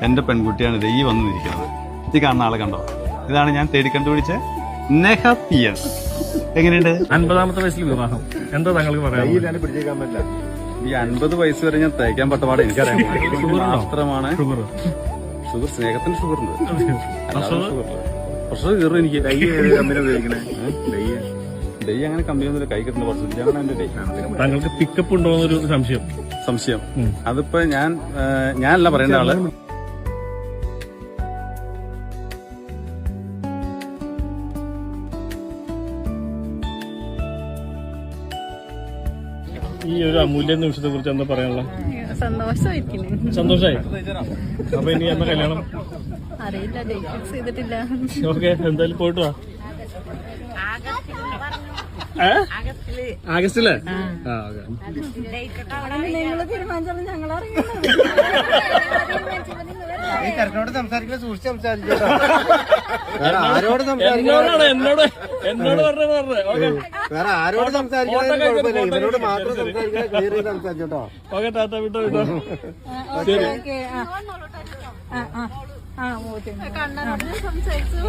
എന്റെ പെൺകുട്ടിയാണ് ഇത് ഈ വന്നിരിക്കുന്നത്. ഈ കാണുന്ന ആളെ കണ്ടോ? ഇതാണ് ഞാൻ തേടി കണ്ടുപിടിച്ച നെഹ പിയൻ. എങ്ങനെയുണ്ട്? 50ാമത്തെ വയസ്സിൽ വിവാഹം. എന്താ താങ്കൾക്ക് പറയാം? ഈ 50 വയസ്സ് വരെ ഞാൻ തയ്ക്കാൻ പട്ടപാട് എനിക്കറിയാം. മാത്രമാണ് ഷുഗർ, സ്നേഹത്തിന് ഷുഗർ ഉണ്ട്. പ്രഷർ കയറും എനിക്ക്. ഡൈ അങ്ങനെ കമ്പിയൊന്നുമില്ല, കൈ കിട്ടുന്ന കുറച്ച് എന്റെ ഡൈ. താങ്കൾക്ക് പിക്കപ്പ് ഉണ്ടോ എന്നൊരു സംശയം. അതിപ്പോ ഞാനല്ല പറയേണ്ട ആള്. ഈ ഒരു അമൂല്യ നിമിഷത്തെ കുറിച്ച് എന്താ പറയാനുള്ള? സന്തോഷമായി. അപ്പൊ ഇനി എന്നാ കല്യാണം? അറിയില്ല, ഡേറ്റ് ഫിക്സ് ചെയ്തിട്ടില്ല. ഓക്കെ, എന്തായാലും പോയിട്ട് വാ. ആഗസ്റ്റില്? നിങ്ങൾ തീരുമാനിച്ചാലും ഞങ്ങൾ എന്നോട് വേറെ ആരോട് സംസാരിക്കുന്നതിനോട് മാത്രം സംസാരിച്ചോട്ടോ. ഓക്കെ, ടാറ്റ, വിട്ടോ. കണ്ണനോട് സംസാരിച്ചു.